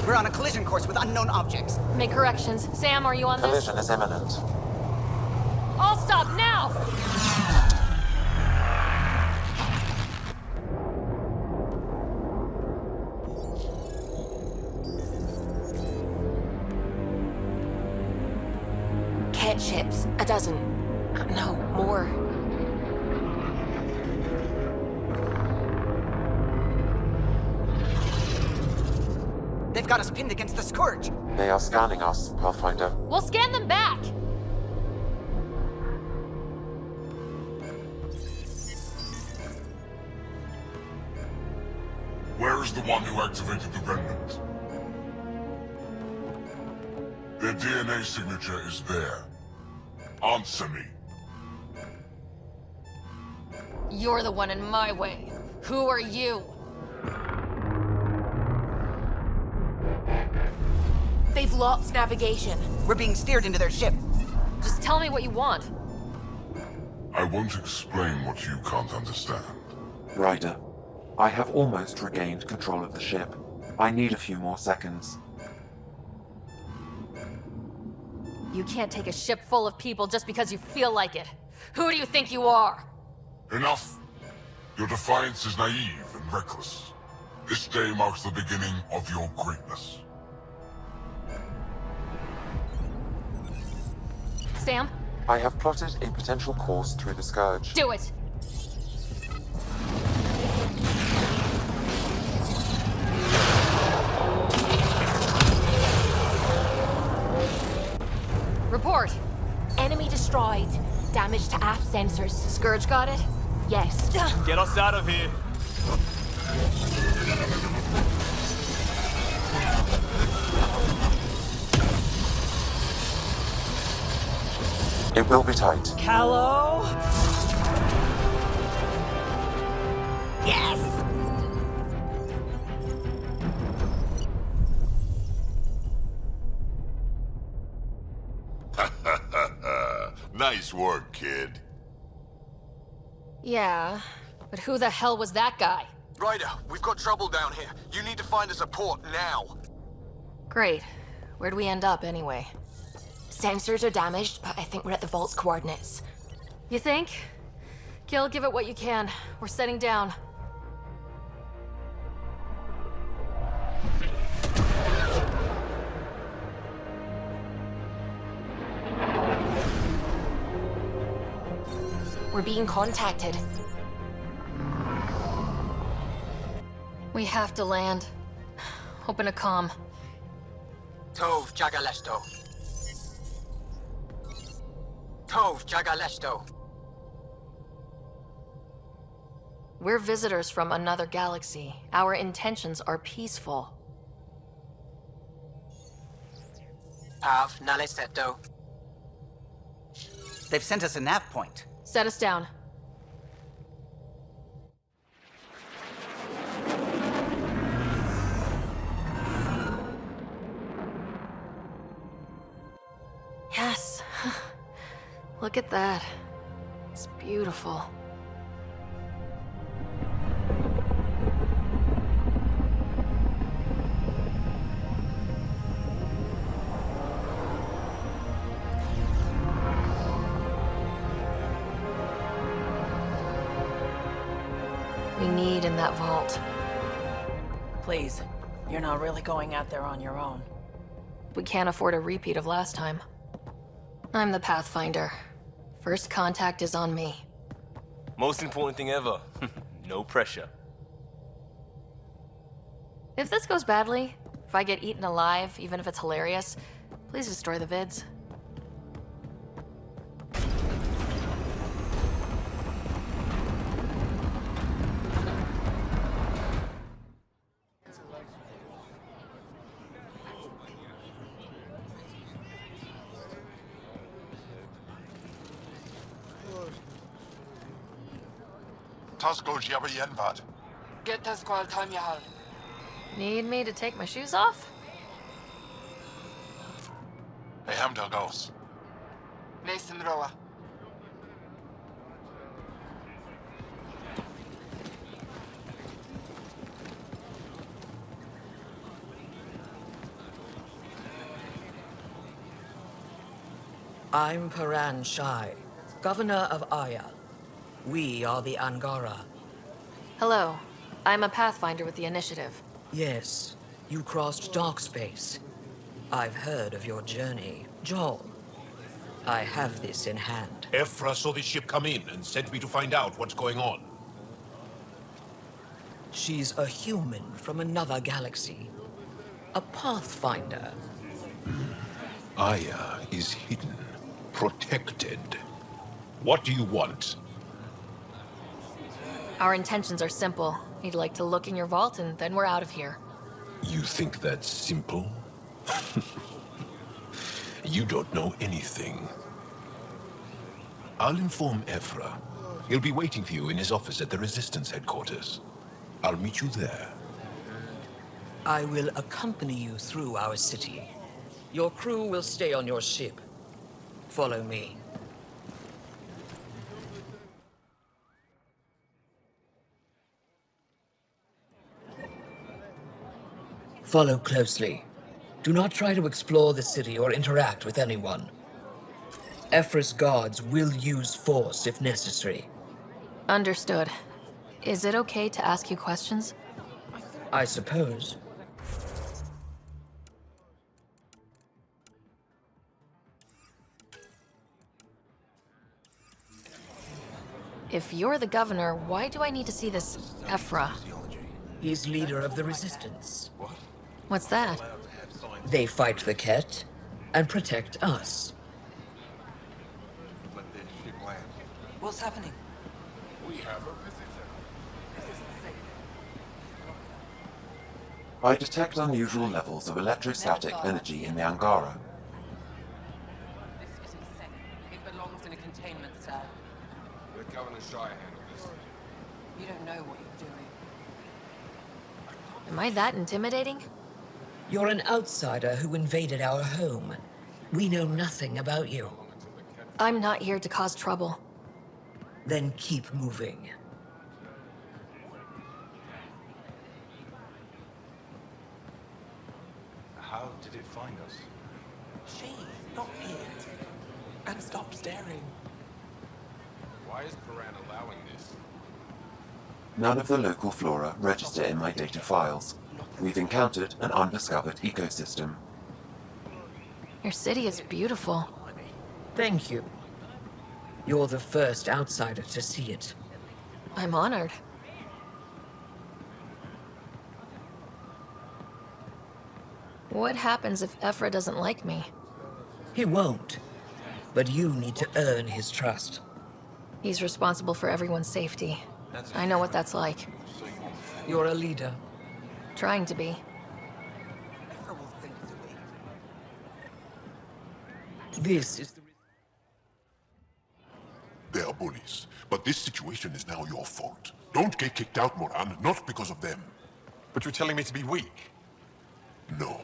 We're on a collision course with unknown objects. Make corrections. Sam, are you on this? Collision is imminent. All stop now! Cat ships. A dozen. No, more. They've got us pinned against the Scourge. They are scanning us, Pathfinder. We'll scan them back! Where is the one who activated the remnant? Their DNA signature is there. Answer me. You're the one in my way. Who are you? They've lost navigation. We're being steered into their ship. Just tell me what you want. I won't explain what you can't understand. Ryder, I have almost regained control of the ship. I need a few more seconds. You can't take a ship full of people just because you feel like it. Who do you think you are? Enough! Your defiance is naive and reckless. This day marks the beginning of your greatness. Sam, I have plotted a potential course through the Scourge. do it! Report. Enemy destroyed. Damage to aft sensors. Scourge got it? Yes. Get us out of here. It will be tight. Callow? Yes! Nice work, kid. Yeah, but who the hell was that guy? Ryder, we've got trouble down here. You need to find us a port now. Great. Where'd we end up anyway? Sensors are damaged, but I think we're at the vault's coordinates. You think? Gil, give it what you can. We're setting down. We're being contacted. We have to land. Open a comm. Tove Jagalesto. Tove Jagalesto. We're visitors from another galaxy. Our intentions are peaceful. Av Naleseto. They've sent us a nav point. Set us down. Yes. Look at that. It's beautiful. We need in that vault. Please, you're not really going out there on your own. We can't afford a repeat of last time. I'm the Pathfinder. First contact is on me. Most important thing ever. No pressure. If this goes badly, if I get eaten alive, even if it's hilarious, please destroy the vids. Tasco Jabba Yenvad. Get us qual time yahal. Need me to take my shoes off? Hey, Hamdal goes. Nathan Roa. I'm Paran Shai, Governor of Aya. We are the Angara. Hello. I'm a Pathfinder with the Initiative. Yes, you crossed dark space. I've heard of your journey, Joel. I have this in hand. Ephra saw this ship come in and sent me to find out what's going on. She's a human from another galaxy. A Pathfinder. Aya is hidden, protected. What do you want? Our intentions are simple. You'd like to look in your vault, and then we're out of here. You think that's simple? You don't know anything. I'll inform Ephra. He'll be waiting for you in his office at the Resistance headquarters. I'll meet you there. I will accompany you through our city. Your crew will stay on your ship. Follow me. Follow closely. Do not try to explore the city or interact with anyone. Ephra's guards will use force if necessary. Understood. Is it okay to ask you questions? I suppose. If you're the governor, why do I need to see this Ephra? He's leader of the Resistance. What's that? They fight the Ket and protect us. What's happening? We have a visitor. I detect unusual levels of electrostatic energy in the Angara. This isn't safe. It belongs in a containment cell. Let Governor Shire handle this. You don't know what you're doing. Am I that intimidating? You're an outsider who invaded our home. We know nothing about you. I'm not here to cause trouble. Then keep moving. How did it find us? She, not it. And stop staring. Why is Paran allowing this? None of the local flora register in my data files. We've encountered an undiscovered ecosystem. Your city is beautiful. Thank you. You're the first outsider to see it. I'm honored. What happens if Ephra doesn't like me? He won't. But you need to earn his trust. He's responsible for everyone's safety. I know what that's like. You're a leader. Trying to be. Ephra will think it's weak. This is the... They are bullies, but this situation is now your fault. Don't get kicked out, Moran, not because of them. But you're telling me to be weak. No.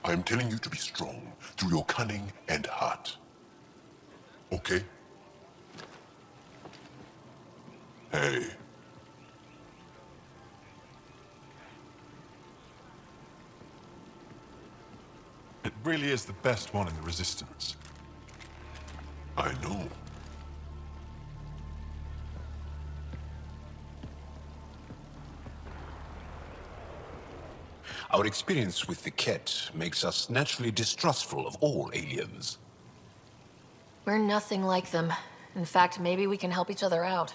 I am telling you to be strong through your cunning and heart. Okay? Hey. It really is the best one in the Resistance. I know. Our experience with the Ket makes us naturally distrustful of all aliens. We're nothing like them. In fact, maybe we can help each other out.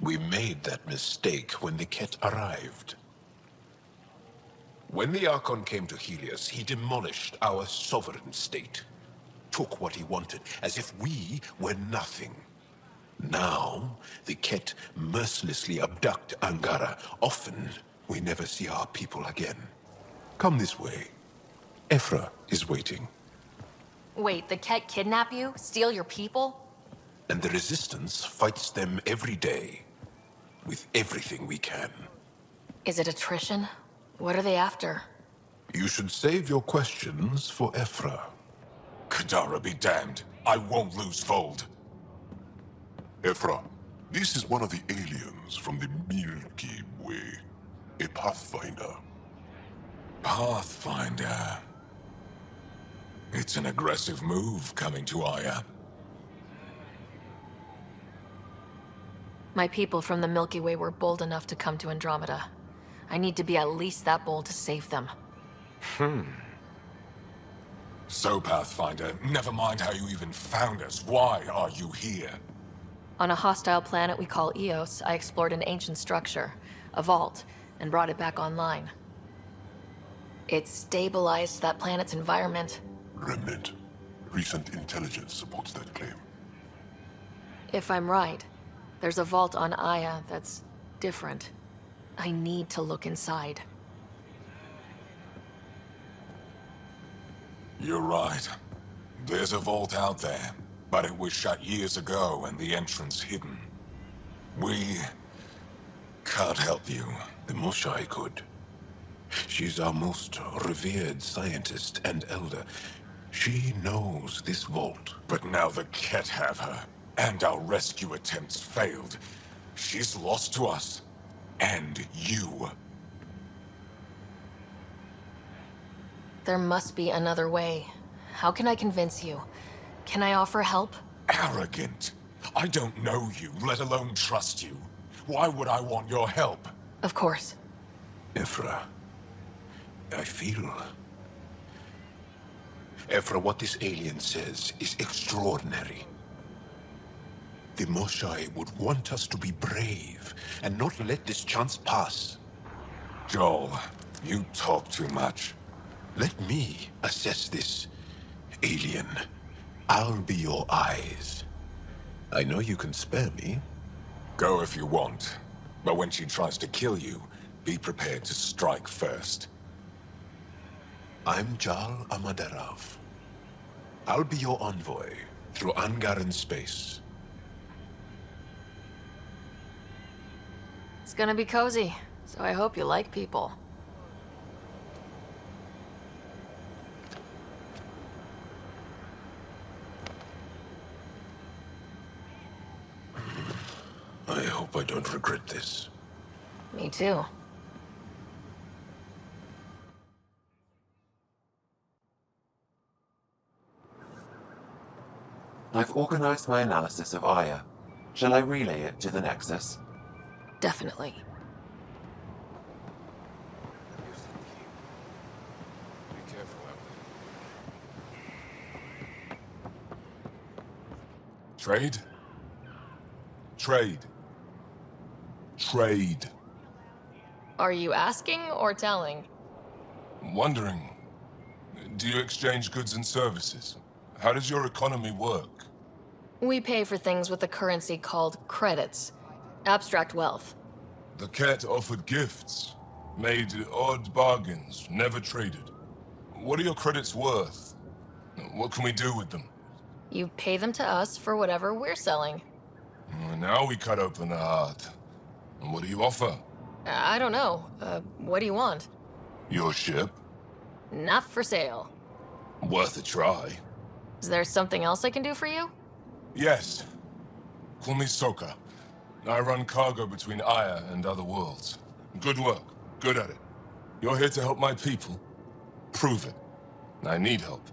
We made that mistake when the Ket arrived. When the Archon came to Helios, he demolished our sovereign state. Took what he wanted, as if we were nothing. Now, the Ket mercilessly abduct Angara. Often, we never see our people again. Come this way. Ephra is waiting. Wait, the Ket kidnap you? Steal your people? And the Resistance fights them every day. With everything we can. Is it attrition? What are they after? You should save your questions for Ephra. Kadara be damned. I won't lose Fold. Ephra, this is one of the aliens from the Milky Way. A Pathfinder. Pathfinder. It's an aggressive move coming to Aya. My people from the Milky Way were bold enough to come to Andromeda. I need to be at least that bold to save them. So, Pathfinder, never mind how you even found us. Why are you here? On a hostile planet we call Eos, I explored an ancient structure, a vault, and brought it back online. It stabilized that planet's environment. Remnant. Recent intelligence supports that claim. If I'm right, there's a vault on Aya that's different. I need to look inside. You're right. There's a vault out there, but it was shut years ago and the entrance hidden. We can't help you. The Moshai could. She's our most revered scientist and elder. She knows this vault. But now the Ket have her, and our rescue attempts failed. She's lost to us. And you. There must be another way. How can I convince you? Can I offer help? Arrogant. I don't know you, let alone trust you. Why would I want your help? Of course. Ephra, I feel... Ephra, what this alien says is extraordinary. The Moshai would want us to be brave and not let this chance pass. Joel, you talk too much. Let me assess this, alien. I'll be your eyes. I know you can spare me. Go if you want. But when she tries to kill you, be prepared to strike first. I'm Jal Amaderov. I'll be your envoy through Angaran space. It's gonna be cozy, so I hope you like people. I hope I don't regret this. Me too. I've organized my analysis of Aya. Shall I relay it to the Nexus? Definitely. Trade? Trade. Trade. Are you asking or telling? Wondering, do you exchange goods and services? How does your economy work? We pay for things with a currency called credits. Abstract wealth. The Ket offered gifts, made odd bargains, never traded. What are your credits worth? What can we do with them? You pay them to us for whatever we're selling. Now we cut open the heart. And what do you offer? I don't know. What do you want? Your ship? Not for sale. Worth a try. Is there something else I can do for you? Yes. Call me Soka. I run cargo between Aya and other worlds. Good work. Good at it. You're here to help my people. Prove it. I need help.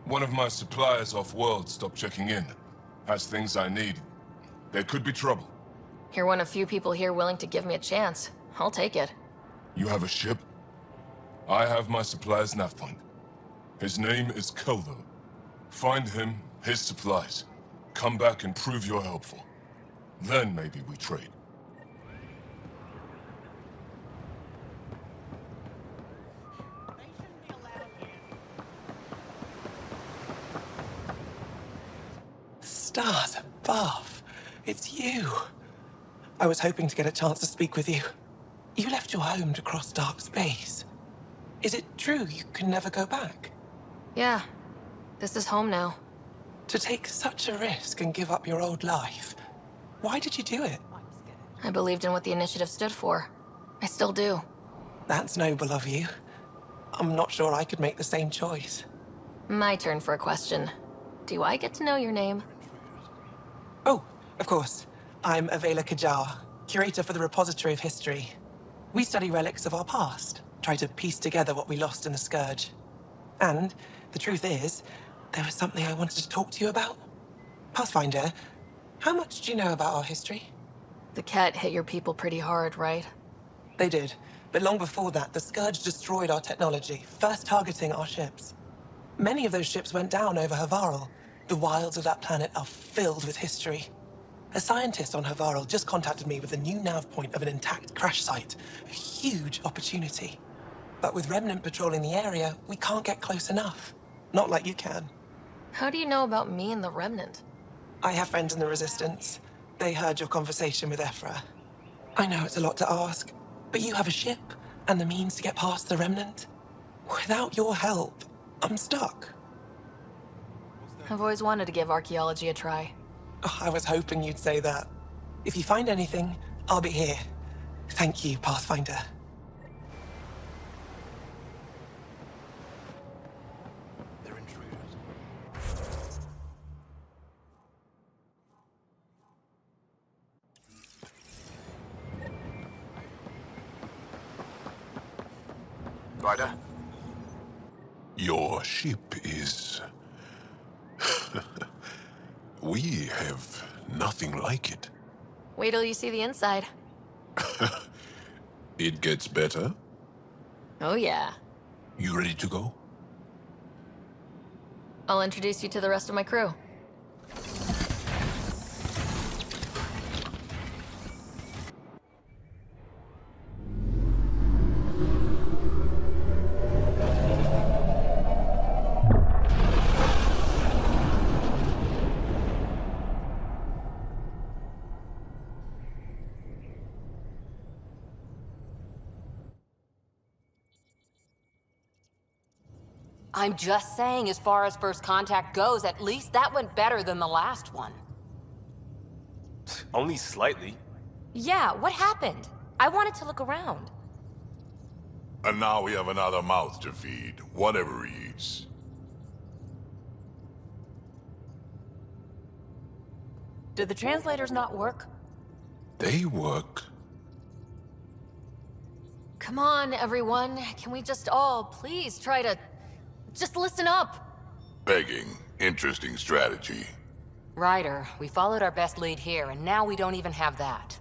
One of my suppliers off-world stopped checking in. Has things I need. There could be trouble. You're one of few people here willing to give me a chance. I'll take it. You have a ship? I have my supplier's nav point. His name is Kolo. Find him, his supplies. Come back and prove you're helpful. Then maybe we trade. Stars above. It's you. I was hoping to get a chance to speak with you. You left your home to cross dark space. Is it true you can never go back? Yeah. This is home now. To take such a risk and give up your old life, why did you do it? I believed in what the initiative stood for. I still do. That's noble of you. I'm not sure I could make the same choice. My turn for a question. Do I get to know your name? Oh, of course. I'm Avela Kajar, curator for the Repository of History. We study relics of our past, try to piece together what we lost in the Scourge. And the truth is, there was something I wanted to talk to you about. Pathfinder, how much do you know about our history? The Ket hit your people pretty hard, right? They did. But long before that, the Scourge destroyed our technology, first targeting our ships. Many of those ships went down over Havarl. The wilds of that planet are filled with history. A scientist on Havarl just contacted me with a new nav point of an intact crash site. A huge opportunity. But with Remnant patrolling the area, we can't get close enough. Not like you can. How do you know about me and the Remnant? I have friends in the Resistance. They heard your conversation with Ephra. I know it's a lot to ask, but you have a ship and the means to get past the Remnant. Without your help, I'm stuck. I've always wanted to give archaeology a try. Oh, I was hoping you'd say that. If you find anything, I'll be here. Thank you, Pathfinder. They're intruders. Ryder? Your ship is... We have nothing like it. Wait till you see the inside. It gets better. Oh yeah. You ready to go? I'll introduce you to the rest of my crew. I'm just saying, as far as first contact goes, at least that went better than the last one. Only slightly. Yeah, what happened? I wanted to look around. And now we have another mouth to feed, whatever he eats. Did the translators not work? They work. Come on, everyone. Can we just all please try to... just listen up? Begging. Interesting strategy. Ryder, we followed our best lead here, and now we don't even have that.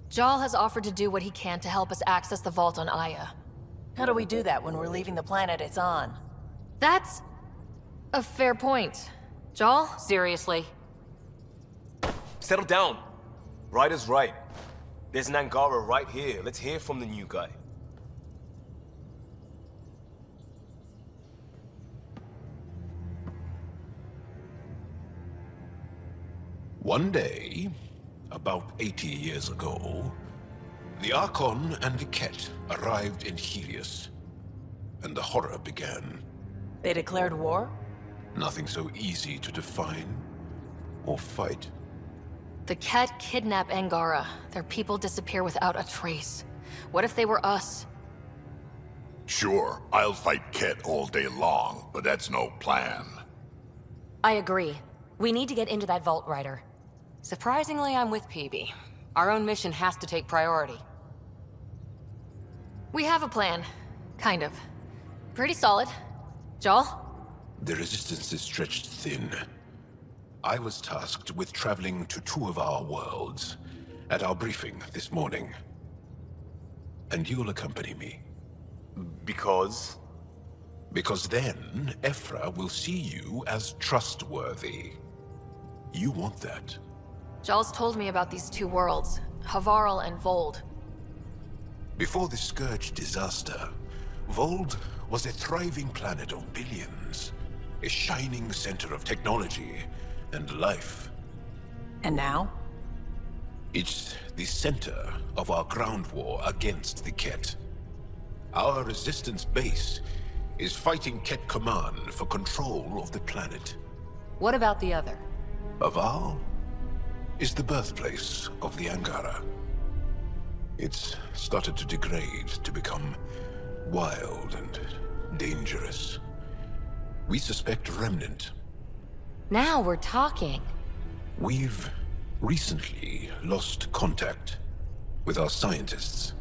Jal has offered to do what he can to help us access the vault on Aya. How do we do that when we're leaving the planet it's on? That's... a fair point. Jal? Seriously? Settle down. Ryder's right. There's an Angara right here. Let's hear from the new guy. One day, about 80 years ago, the Archon and the Ket arrived in Helios, and the horror began. They declared war? Nothing so easy to define or fight. The Ket kidnap Angara. Their people disappear without a trace. What if they were us? Sure, I'll fight Ket all day long, but that's no plan. I agree. We need to get into that vault, Ryder. Surprisingly, I'm with PB. Our own mission has to take priority. We have a plan. Kind of. Pretty solid. Jal? The resistance is stretched thin. I was tasked with traveling to two of our worlds at our briefing this morning. And you'll accompany me. Because? Because then, Ephra will see you as trustworthy. You want that. Jal's told me about these two worlds, Havarl and Vold. Before the Scourge disaster, Vold was a thriving planet of billions. A shining center of technology and life. And now? It's the center of our ground war against the Ket. Our resistance base is fighting Ket Command for control of the planet. What about the other? Havarl is the birthplace of the Angara. It's started to degrade, to become wild and dangerous. We suspect Remnant. Now we're talking. We've recently lost contact with our scientists.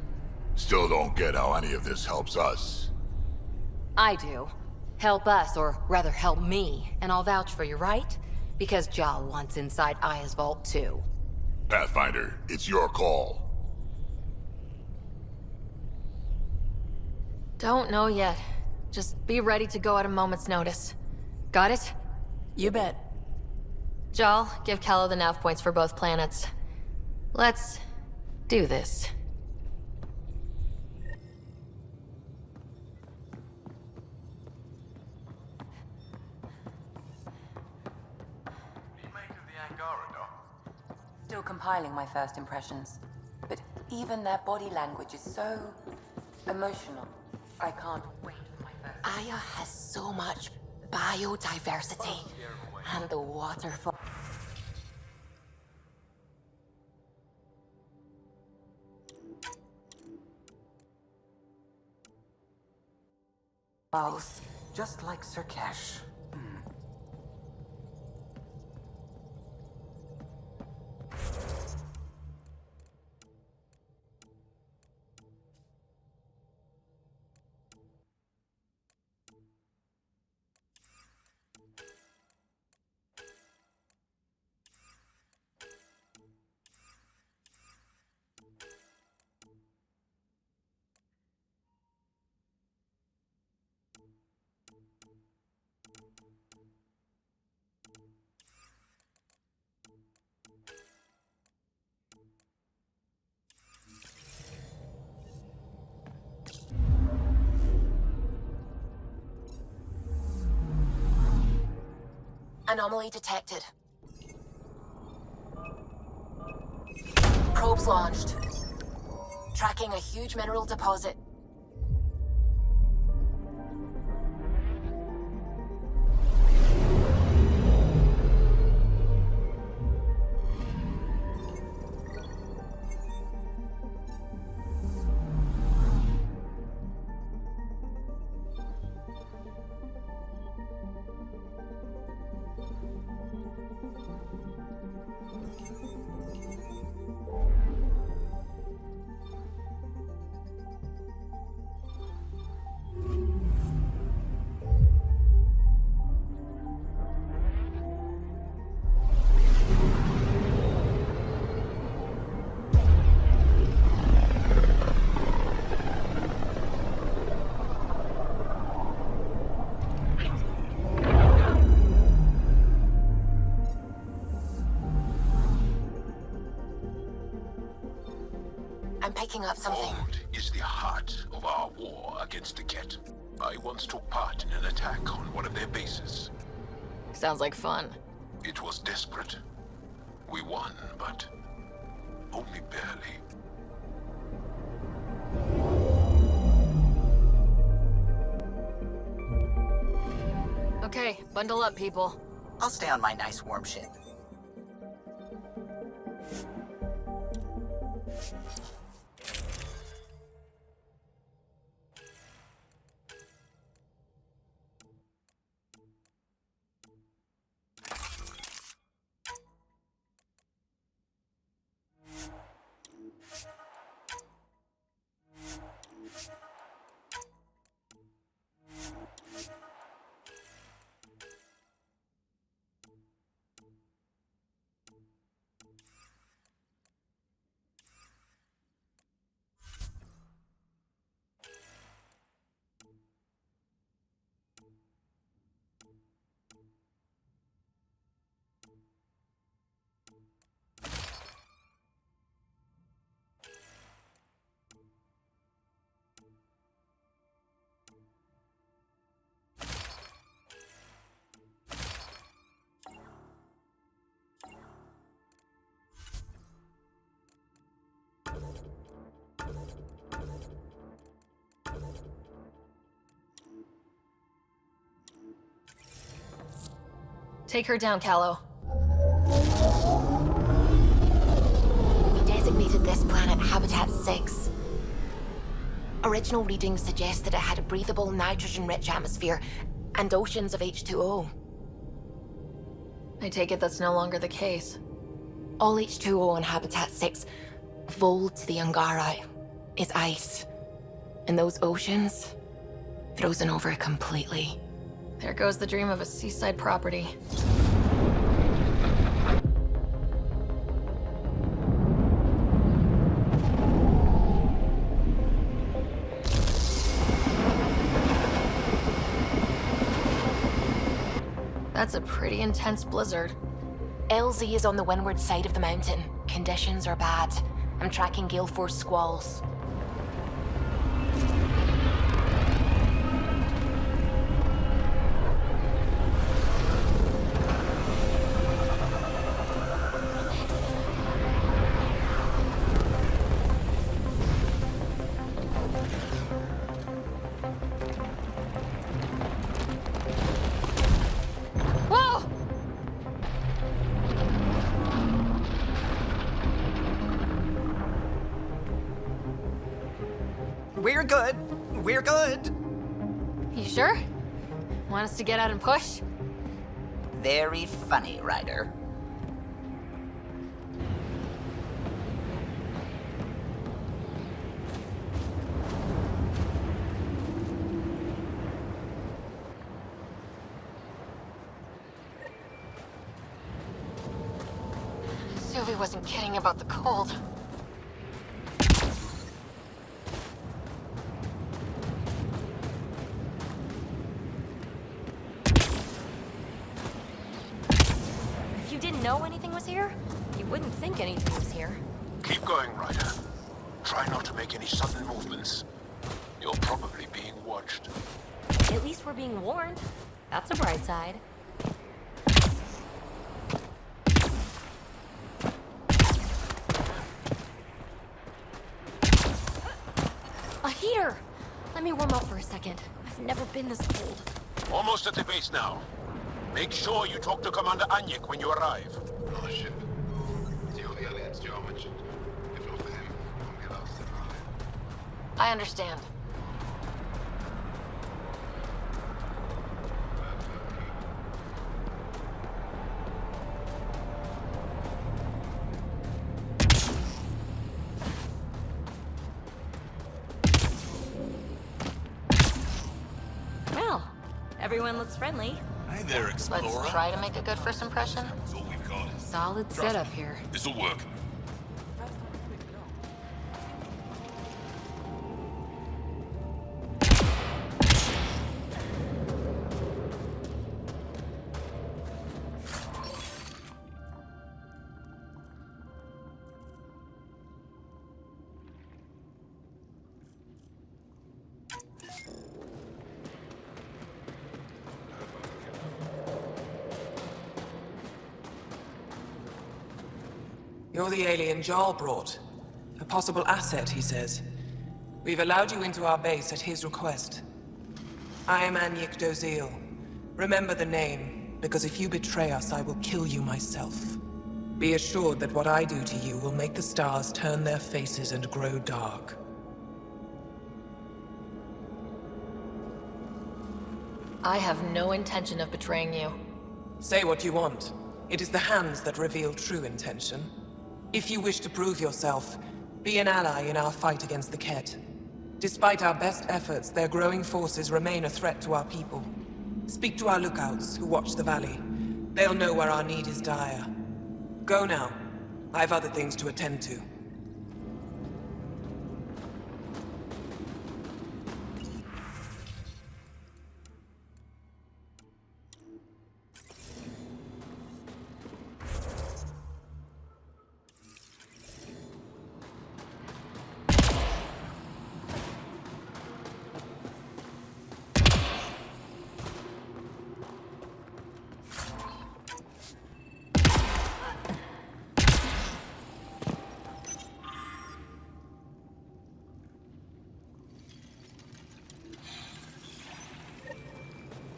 Still don't get how any of this helps us. I do. Help us, or rather help me, and I'll vouch for you, right? Because Jal wants inside Aya's vault too. Pathfinder, it's your call. Don't know yet. Just be ready to go at a moment's notice. Got it? You bet. Jal, give Callow the nav points for both planets. Let's do this. Still compiling my first impressions. But even their body language is so emotional. I can't wait for my first. Aya has so much biodiversity. And the waterfall. Just like Sirkesh. Anomaly detected. Probes launched. Tracking a huge mineral deposit. I'm picking up something. Vault is the heart of our war against the Ket. I once took part in an attack on one of their bases. Sounds like fun. It was desperate. We won, but only barely. Okay, bundle up, people. I'll stay on my nice warm ship. Take her down, Callow. We designated this planet Habitat 6. Original readings suggest that it had a breathable, nitrogen-rich atmosphere and oceans of H2O. I take it that's no longer the case. All H2O on Habitat 6, Vol to the Angara, is ice. And those oceans, frozen over completely. There goes the dream of a seaside property. That's a pretty intense blizzard. LZ is on the windward side of the mountain. Conditions are bad. I'm tracking gale force squalls. We're good. We're good. You sure? Want us to get out and push? Very funny, Ryder. Sylvie wasn't kidding about the cold. If you didn't know anything was here, you wouldn't think anything was here. Keep going, Ryder. Try not to make any sudden movements. You're probably being watched. At least we're being warned. That's a bright side. A heater! Let me warm up for a second. I've never been this cold. Almost at the base now. Make sure you talk to Commander Anyek when you arrive. On the ship. See all the aliens Joe mentioned. If not for him, won't get us alive. I understand. Well, everyone looks friendly. Hey there, Explorer. Let's try to make a good first impression. That's all we've got. Solid Trust setup me, here. This'll work. You're the alien Jarl brought. A possible asset, he says. We've allowed you into our base at his request. I am Anyek Dozil. Remember the name, because if you betray us, I will kill you myself. Be assured that what I do to you will make the stars turn their faces and grow dark. I have no intention of betraying you. Say what you want. It is the hands that reveal true intention. If you wish to prove yourself, be an ally in our fight against the Ket. Despite our best efforts, their growing forces remain a threat to our people. Speak to our lookouts, who watch the valley. They'll know where our need is dire. Go now. I have other things to attend to.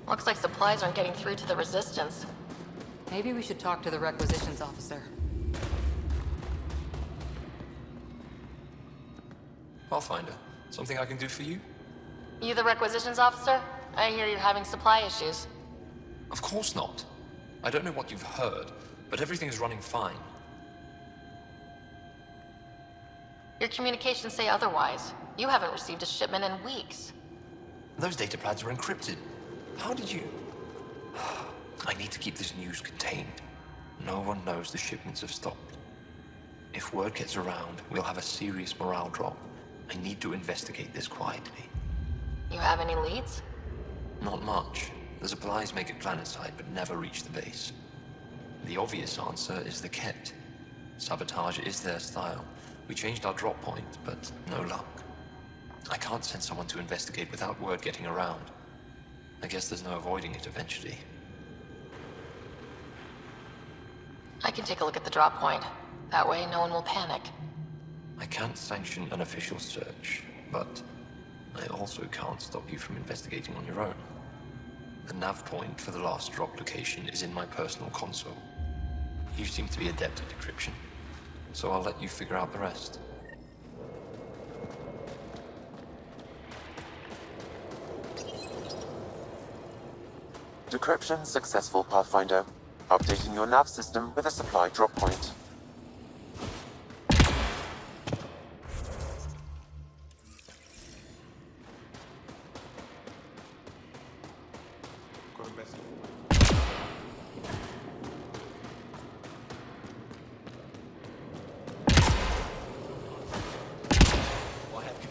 Looks like supplies aren't getting through to the Resistance. Maybe we should talk to the requisitions officer. Pathfinder, something I can do for you? You the requisitions officer? I hear you're having supply issues. Of course not. I don't know what you've heard, but everything's running fine. Your communications say otherwise. You haven't received a shipment in weeks. Those data pads are encrypted. How did you... I need to keep this news contained. No one knows the shipments have stopped. If word gets around, we'll have a serious morale drop. I need to investigate this quietly. You have any leads? Not much. The supplies make it planetside, but never reach the base. The obvious answer is the Ket. Sabotage is their style. We changed our drop point, but no luck. I can't send someone to investigate without word getting around. I guess there's no avoiding it eventually. I can take a look at the drop point. That way, no one will panic. I can't sanction an official search, but I also can't stop you from investigating on your own. The nav point for the last drop location is in my personal console. You seem to be adept at decryption, so I'll let you figure out the rest. Decryption successful, Pathfinder. Updating your nav system with a supply drop point.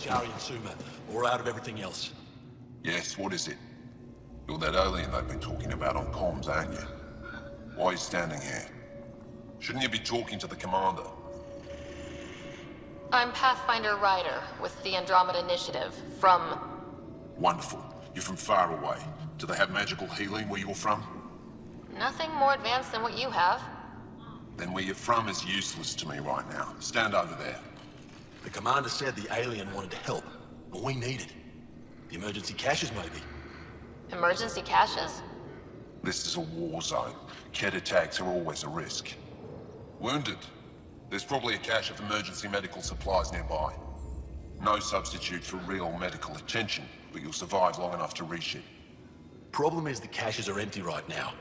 And Suma, or out of everything else. Yes, what is it? You're that alien they've been talking about on comms, aren't you? Why are you standing here? Shouldn't you be talking to the commander? I'm Pathfinder Ryder with the Andromeda Initiative from... Wonderful. You're from far away. Do they have magical healing where you're from? Nothing more advanced than what you have. Then where you're from is useless to me right now. Stand over there. The commander said the alien wanted to help, but we need it. The emergency caches, maybe. Emergency caches? This is a war zone. Ket attacks are always a risk. Wounded? There's probably a cache of emergency medical supplies nearby. No substitute for real medical attention, but you'll survive long enough to reach it. Problem is the caches are empty right now.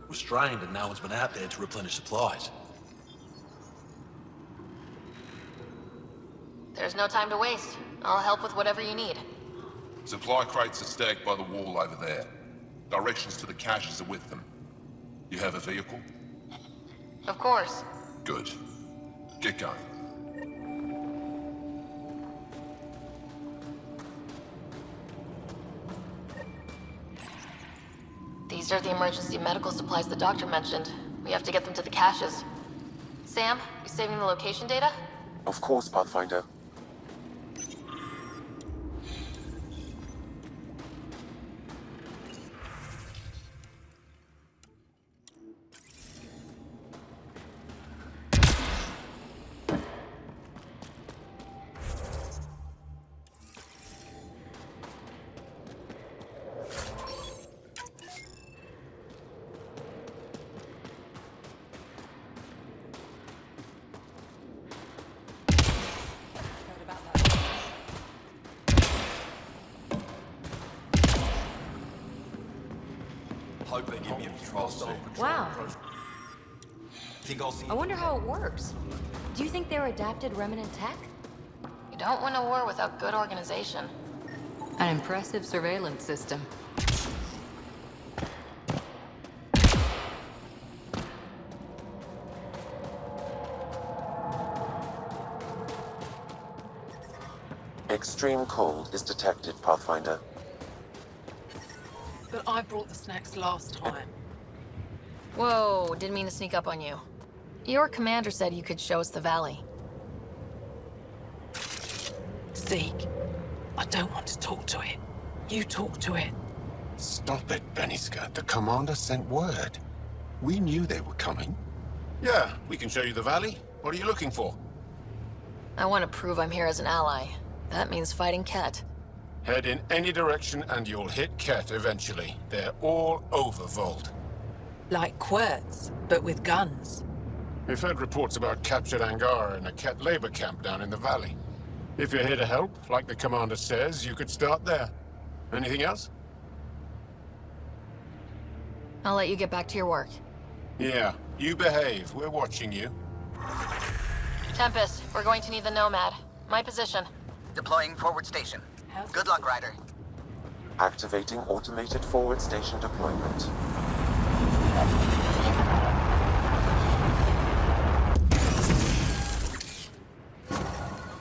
Restrained and no one's been out there to replenish supplies. There's no time to waste. I'll help with whatever you need. Supply crates are stacked by the wall over there. Directions to the caches are with them. You have a vehicle? Of course. Good. Get going. These are the emergency medical supplies the doctor mentioned. We have to get them to the caches. Sam, you saving the location data? Of course, Pathfinder. Hope they give me a patrol suit. Wow. Think I'll see. I wonder how it works. Do you think they're adapted remnant tech? You don't win a war without good organization. An impressive surveillance system. Extreme cold is detected, Pathfinder. But I brought the snacks last time. Whoa, didn't mean to sneak up on you. Your commander said you could show us the valley. Zeke, I don't want to talk to it. You talk to it. Stop it, Beniska. The commander sent word. We knew they were coming. Yeah, we can show you the valley. What are you looking for? I want to prove I'm here as an ally. That means fighting Ket. Head in any direction and you'll hit Ket eventually. They're all over Vault. Like Quirts, but with guns. We've heard reports about captured Angara in a Ket labor camp down in the valley. If you're here to help, like the commander says, you could start there. Anything else? I'll let you get back to your work. Yeah, you behave. We're watching you. Tempest, we're going to need the Nomad. My position. Deploying forward station. Good luck, Ryder. Activating automated forward station deployment.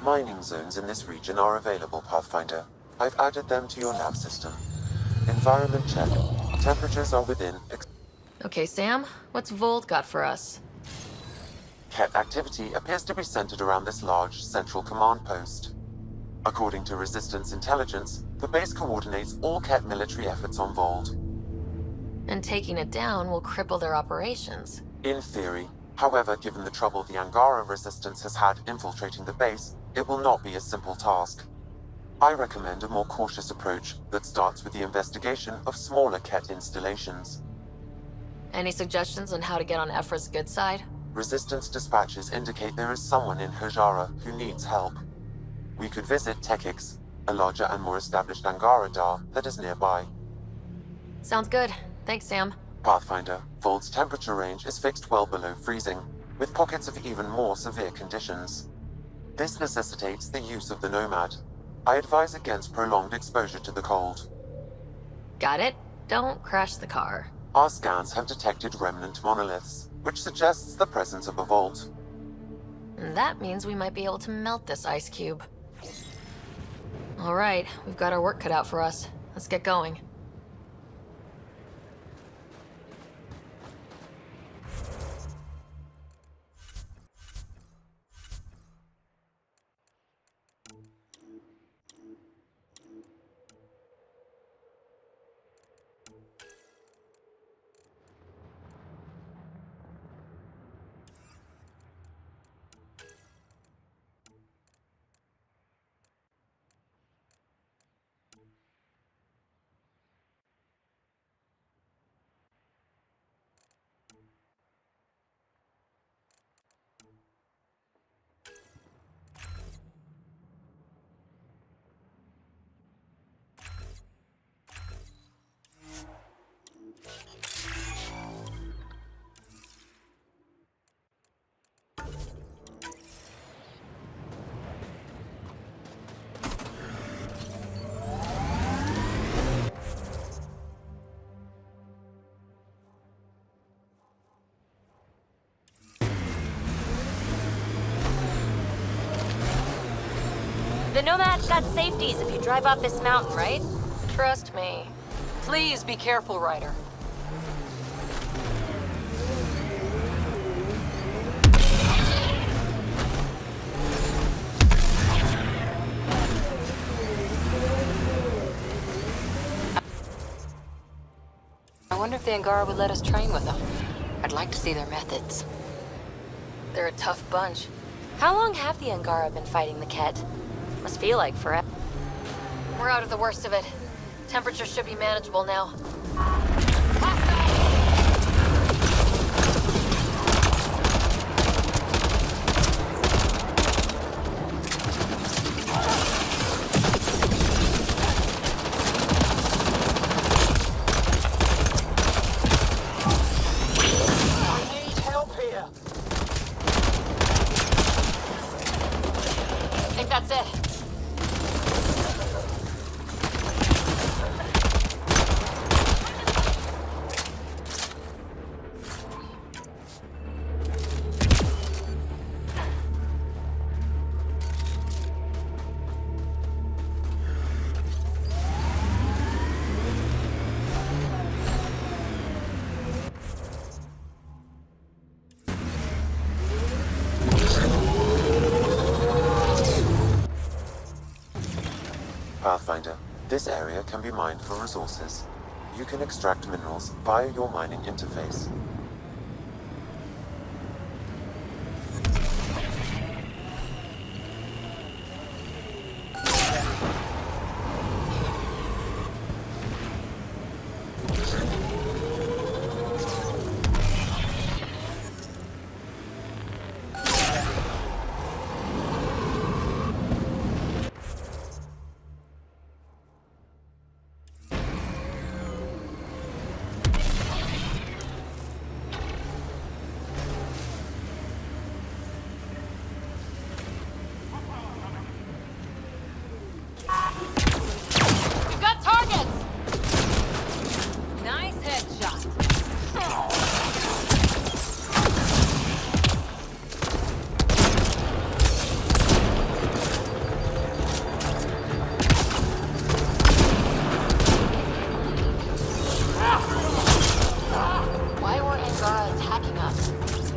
Mining zones in this region are available, Pathfinder. I've added them to your nav system. Environment check. Temperatures are within... Okay, Sam, what's Volt got for us? Ket activity appears to be centered around this large central command post. According to Resistance intelligence, the base coordinates all Ket military efforts on Vold. And taking it down will cripple their operations. In theory. However, given the trouble the Angara Resistance has had infiltrating the base, it will not be a simple task. I recommend a more cautious approach that starts with the investigation of smaller Ket installations. Any suggestions on how to get on Ephra's good side? Resistance dispatches indicate there is someone in Hojara who needs help. We could visit Tekix, a larger and more established Angara Dar that is nearby. Sounds good. Thanks, Sam. Pathfinder, Vold's temperature range is fixed well below freezing, with pockets of even more severe conditions. This necessitates the use of the Nomad. I advise against prolonged exposure to the cold. Got it. Don't crash the car. Our scans have detected remnant monoliths, which suggests the presence of a vault. And that means we might be able to melt this ice cube. All right, we've got our work cut out for us. Let's get going. The Nomad's got safeties if you drive up this mountain, right? Trust me. Please be careful, Ryder. I wonder if the Angara would let us train with them. I'd like to see their methods. They're a tough bunch. How long have the Angara been fighting the Ket? Must feel like forever. We're out of the worst of it. Temperature should be manageable now. I think that's it. Pathfinder, this area can be mined for resources. You can extract minerals via your mining interface.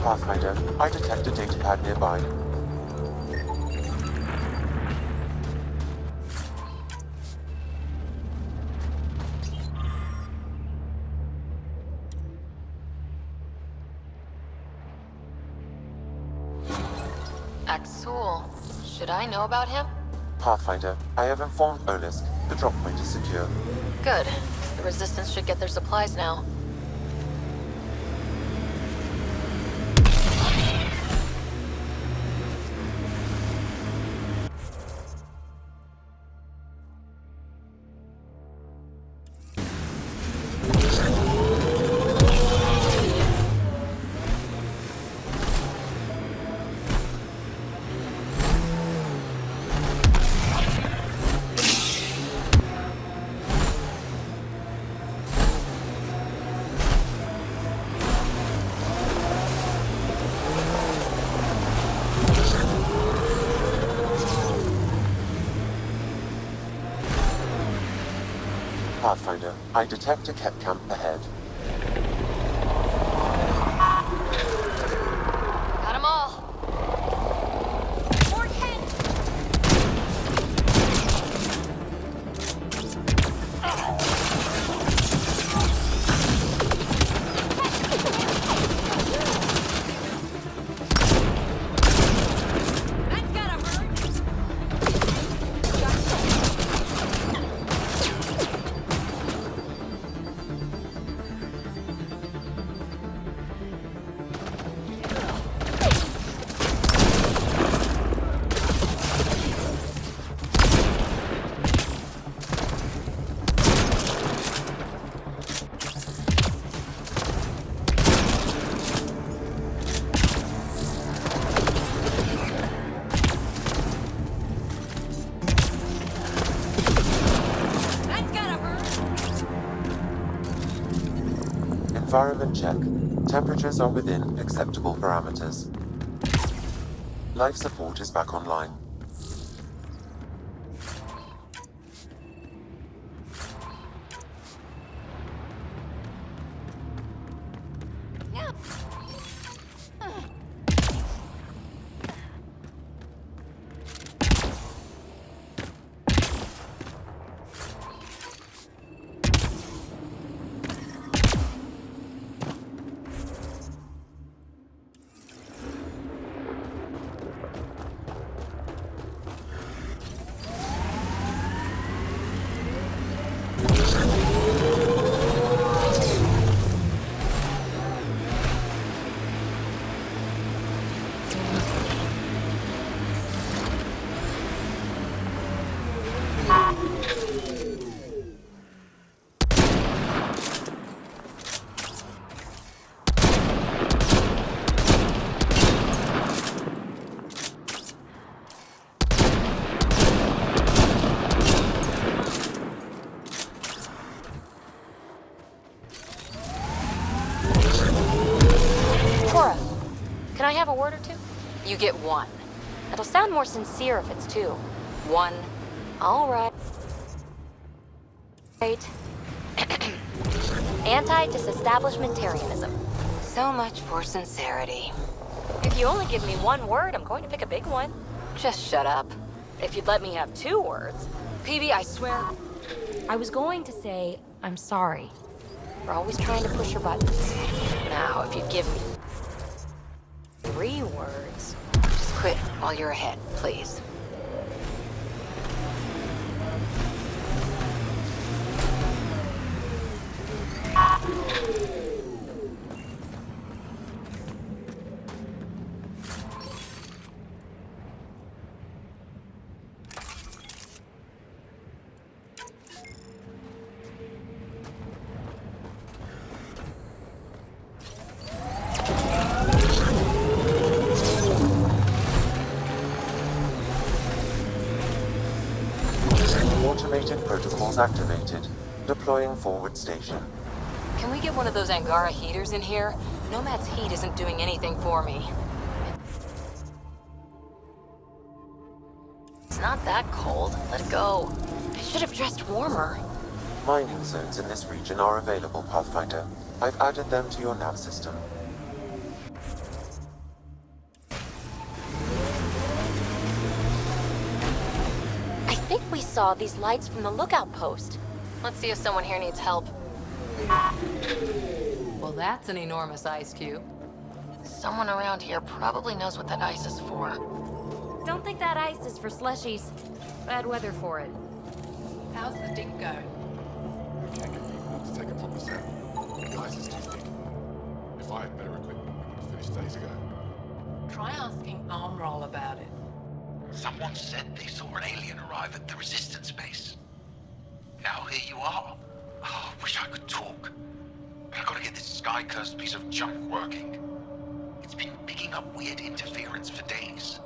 Pathfinder, I detect a datapad nearby. Axul. Should I know about him? Pathfinder, I have informed Olisk. The drop point is secure. Good. The Resistance should get their supplies now. Pathfinder, I detect a Ket camp ahead. Got them all. More Environment check. Temperatures are within acceptable parameters. Life support is back online. Can I have a word or two? You get one. It'll sound more sincere if it's two. One. All right. Anti-disestablishmentarianism. So much for sincerity. If you only give me one word, I'm going to pick a big one. Just shut up. If you'd let me have 2 words. PB, I swear. I was going to say, I'm sorry. We're always trying to push your buttons. Now, if you'd give me 3 words, just quit while you're ahead, please. Automated protocols activated. Deploying forward station. Can we get one of those Angara heaters in here? Nomad's heat isn't doing anything for me. It's not that cold. Let it go. I should have dressed warmer. Mining zones in this region are available, Pathfinder. I've added them to your nav system. we saw these lights from the lookout post. Let's see if someone here needs help. Well, that's an enormous ice cube. Someone around here probably knows what that ice is for. Don't think that ice is for slushies. Bad weather for it. How's the dig going? Can't get people to take a proper sample. The ice is too thick. If I had better equipment, we would have finished days ago. Try asking Armroll about it. Someone said they saw an alien arrive at the Resistance base. Now here you are. Oh, I wish I could talk. But I gotta get this sky-cursed piece of junk working. It's been picking up weird interference for days.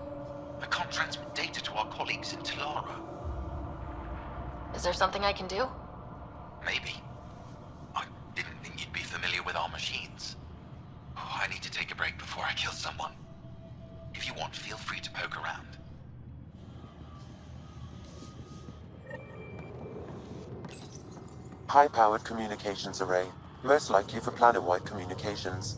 I can't transmit data to our colleagues in Talara. Is there something I can do? Maybe. I didn't think you'd be familiar with our machines. Oh, I need to take a break before I kill someone. If you want, feel free to poke around. High-powered communications array, most likely for planet-wide communications.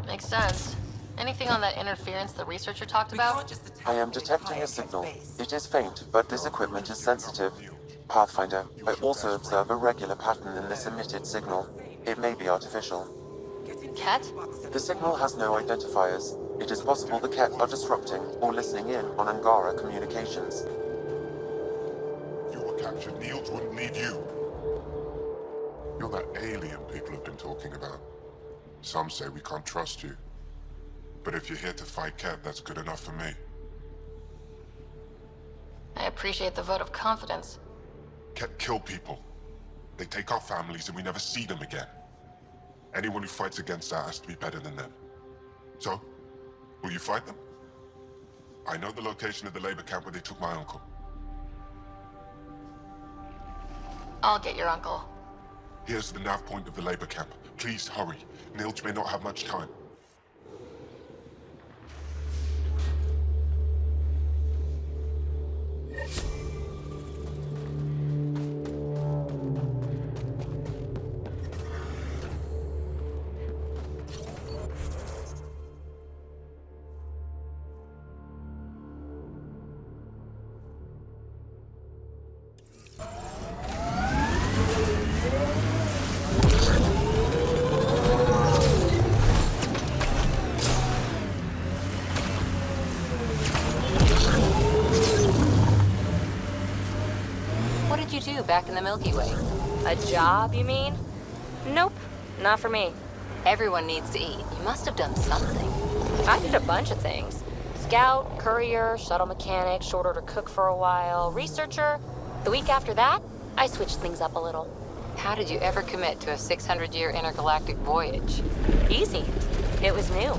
Makes sense. Anything on that interference the researcher talked about? I am detecting a signal. It is faint, but this equipment is sensitive. Pathfinder, I also observe a regular pattern in this emitted signal. It may be artificial. Ket? The signal has no identifiers. It is possible the Ket are disrupting or listening in on Angara communications. If you were captured, Niels wouldn't leave you. You're that alien people have been talking about. Some say we can't trust you. But if you're here to fight Ket, that's good enough for me. I appreciate the vote of confidence. Ket kill people. They take our families and we never see them again. Anyone who fights against that has to be better than them. So, will you fight them? I know the location of the labor camp where they took my uncle. I'll get your uncle. Here's the nav point of the labor camp. Please hurry. Nilj may not have much time. What did you do back in the Milky Way? A job, you mean? Nope, not for me. Everyone needs to eat. You must have done something. I did a bunch of things. Scout, courier, shuttle mechanic, short order cook for a while, researcher. The week after that, I switched things up a little. How did you ever commit to a 600-year intergalactic voyage? Easy. It was new.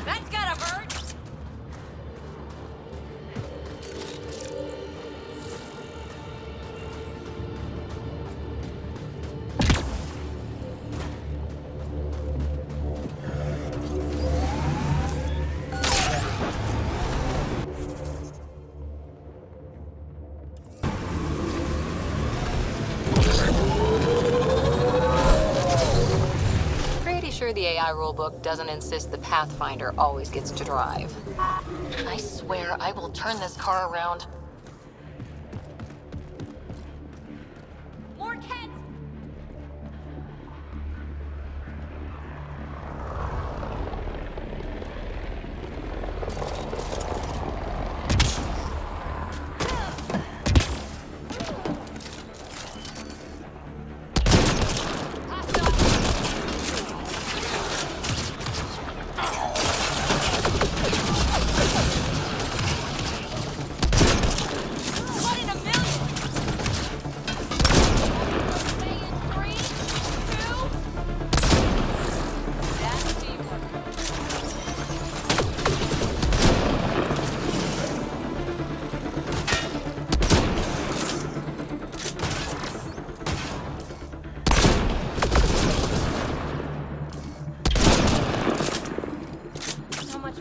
That's gotta hurt! Pretty sure the AI rulebook doesn't insist the Pathfinder always gets to drive. I swear I will turn this car around. More Ket!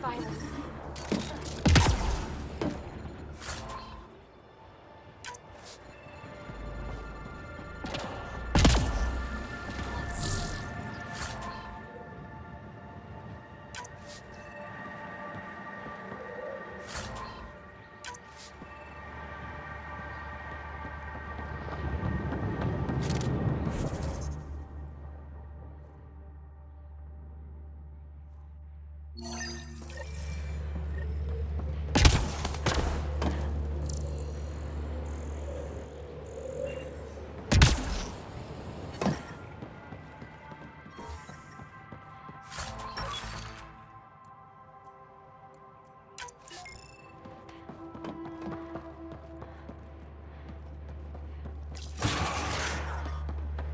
violence.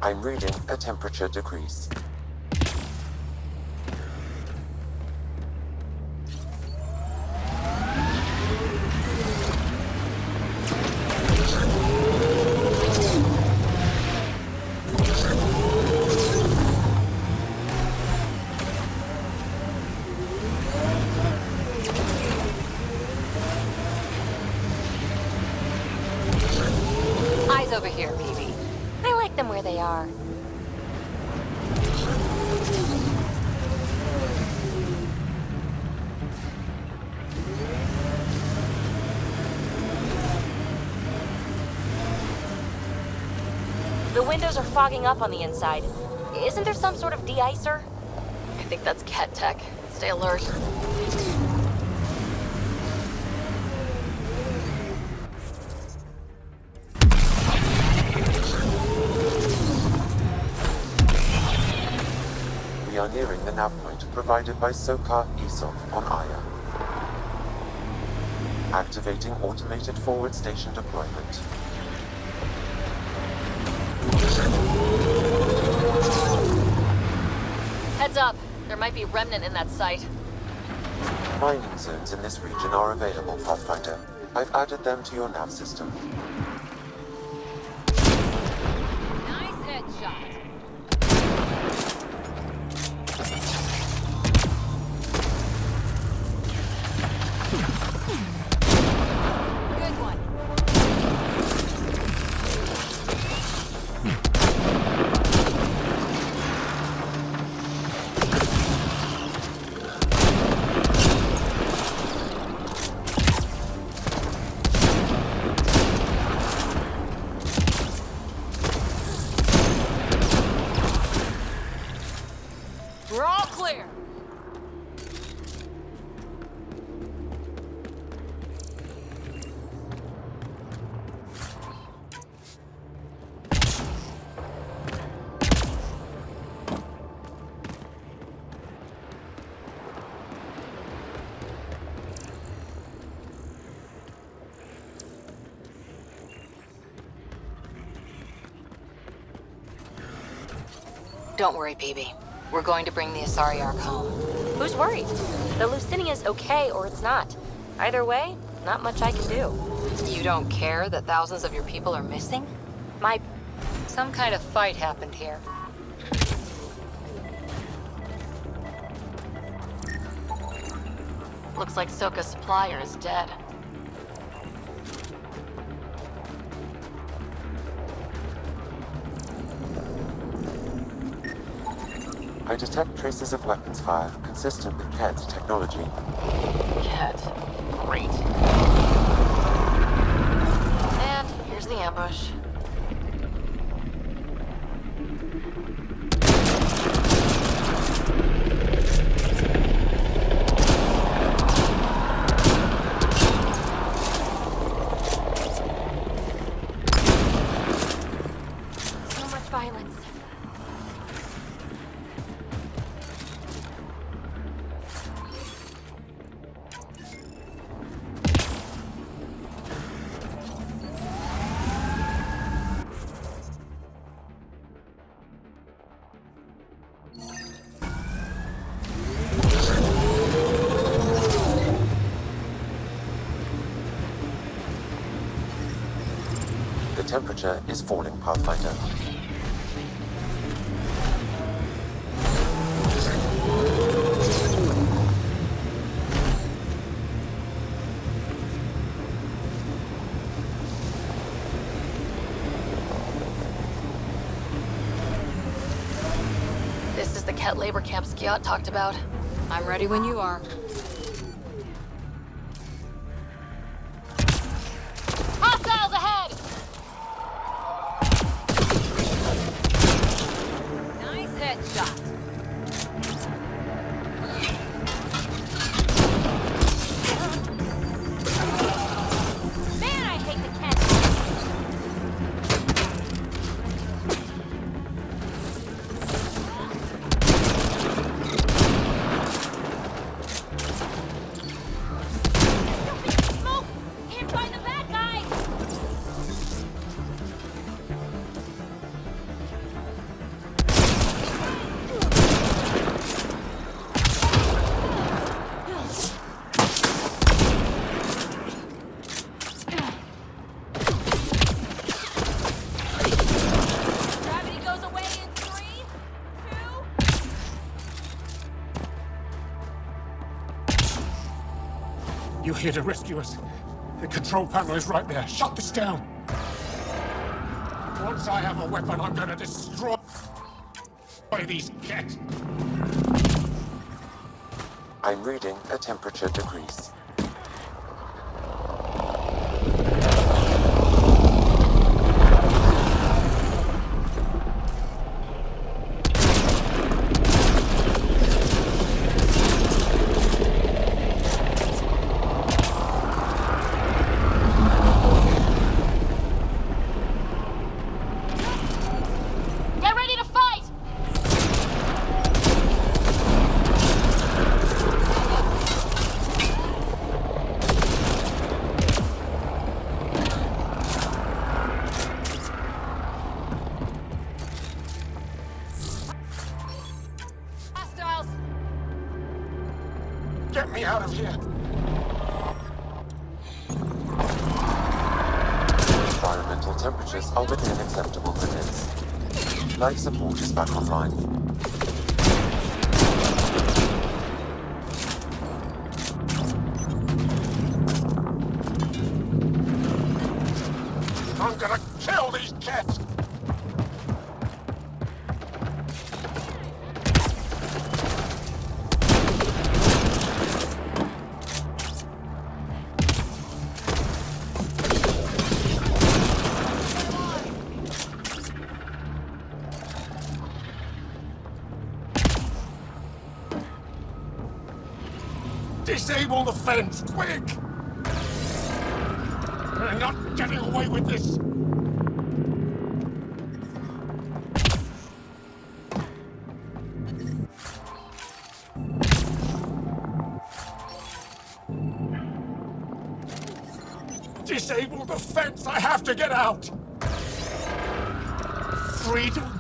I'm reading a temperature decrease. Eyes over here, PB. I like them where they are. The windows are fogging up on the inside. Isn't there some sort of de-icer? I think that's cat tech. Stay alert. We are nearing the nav point provided by SOCAR ESOP on Aya. Activating automated forward station deployment. Heads up. There might be remnant in that site. Mining zones in this region are available, Pathfinder. I've added them to your nav system. Nice headshot. Good one. We're all clear. Don't worry, PB. We're going to bring the Asari Ark home. Who's worried? The Lucinia's okay or it's not. Either way, not much I can do. You don't care that thousands of your people are missing? Some kind of fight happened here. Looks like Soka's supplier is dead. I detect traces of weapons fire consistent with Ked's technology. Ked. Great. And here's the ambush. So much violence. The temperature is falling, Pathfinder. Ket labor camp Skiot talked about. I'm ready when you are. Hostiles ahead! Nice headshot. Man, I hate the Kent. Smoke! Can't find the bad guy! Gravity goes away in 3, 2. You're here to rescue us. The control panel is right there. Shut this down. Once I have a weapon, I'm gonna destroy these cats. I'm reading a temperature decrease. Get ready to fight! Hostiles! Get me out of here. Environmental temperatures are within acceptable limits. Life support is back online. I'm gonna kill these cats. Disable the fence, quick! We're not getting away with this! Disable the fence! I have to get out! Freedom?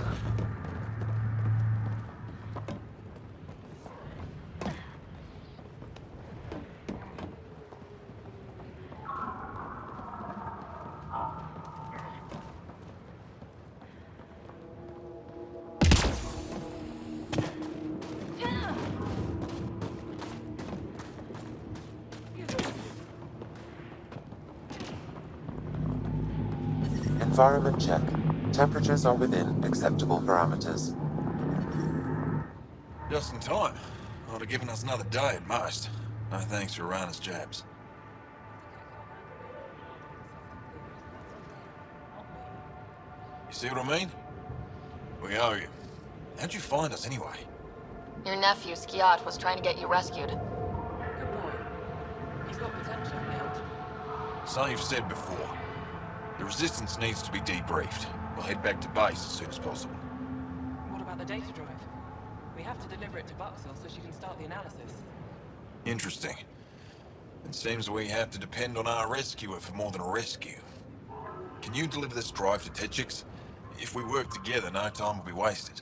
Environment check. Temperatures are within acceptable parameters. Just in time. Would have given us another day at most. No thanks for Rana's jabs. You see what I mean? We owe you. How'd you find us anyway? Your nephew, Skiot, was trying to get you rescued. Good boy. He's got potential, Milt. So you've said before. The Resistance needs to be debriefed. We'll head back to base as soon as possible. What about the data drive? We have to deliver it to Buxel so she can start the analysis. Interesting. It seems we have to depend on our rescuer for more than a rescue. Can you deliver this drive to Tetchix? If we work together, no time will be wasted.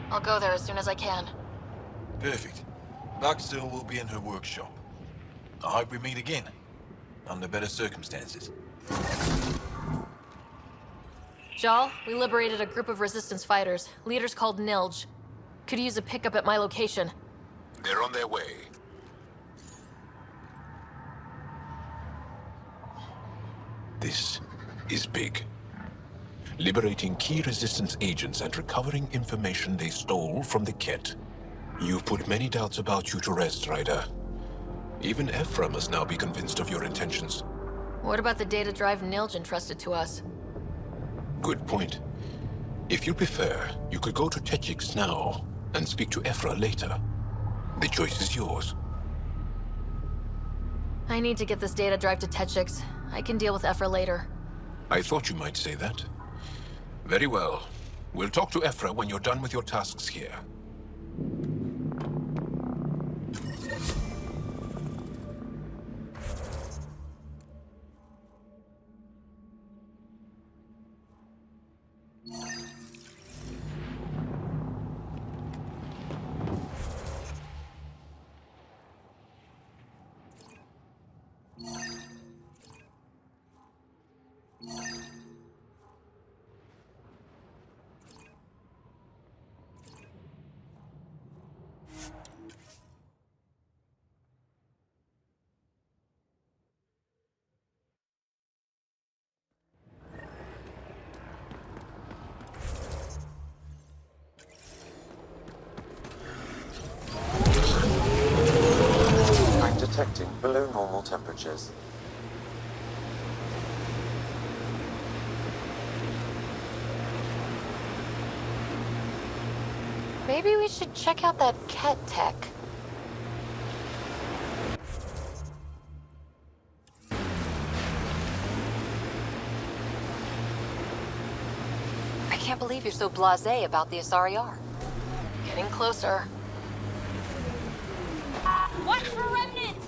I'll go there as soon as I can. Perfect. Buxel will be in her workshop. I hope we meet again. Under better circumstances. Jal, we liberated a group of Resistance fighters, leaders called Nilj. Could use a pickup at my location. They're on their way. This is big. liberating key resistance agents and recovering information they stole from the Ket. You've put many doubts about you to rest, Ryder. Even Ephra must now be convinced of your intentions. What about the data drive Nilj entrusted to us? Good point. If you prefer, you could go to Techix now and speak to Ephra later. The choice is yours. I need to get this data drive to Techix. I can deal with Ephra later. I thought you might say that. Very well. We'll talk to Ephra when you're done with your tasks here. I'm detecting below normal temperatures. Maybe we should check out that Ket tech. I can't believe you're so blasé about the SRER. Getting closer. Watch for remnants!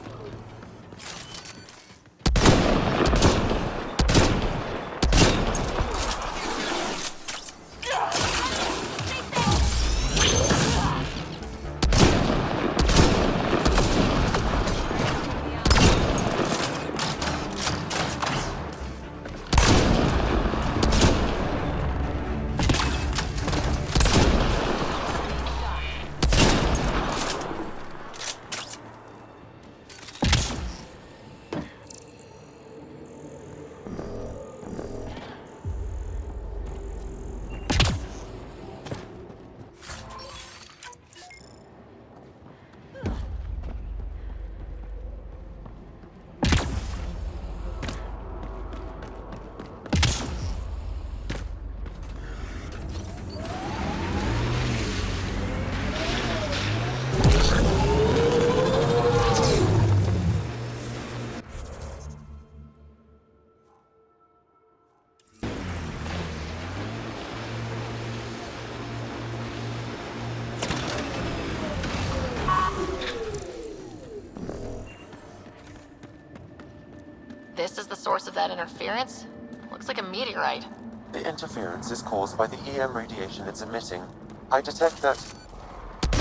This is the source of that interference? Looks like a meteorite. The interference is caused by the EM radiation it's emitting. I detect that...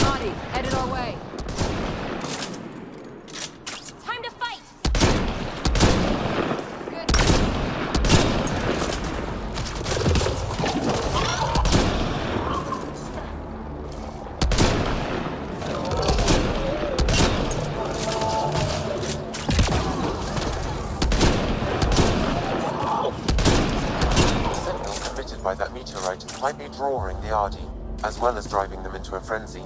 Audie, headed our way. Time to fight! by that meteorite might be drawing the Ardi, as well as driving them into a frenzy.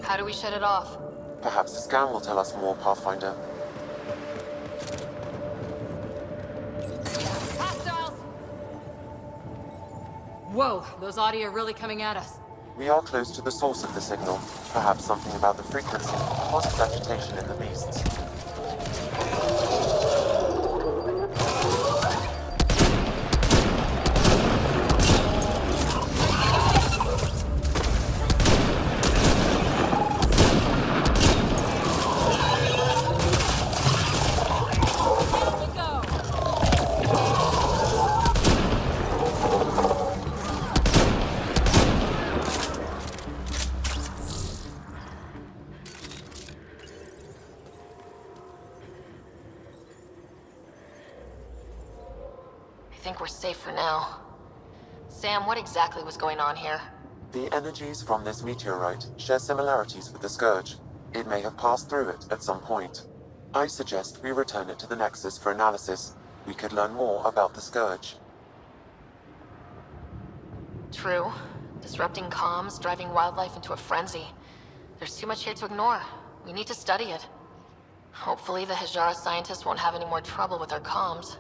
How do we shut it off? Perhaps the scan will tell us more, Pathfinder. Hostiles! Whoa, those Audi are really coming at us. We are close to the source of the signal. Perhaps something about the frequency causes agitation in the beasts. I think we're safe for now. Sam, what exactly was going on here? The energies from this meteorite share similarities with the Scourge. It may have passed through it at some point. I suggest we return it to the Nexus for analysis. We could learn more about the Scourge. True. Disrupting comms, driving wildlife into a frenzy. There's too much here to ignore. We need to study it. Hopefully the Hijara scientists won't have any more trouble with our comms.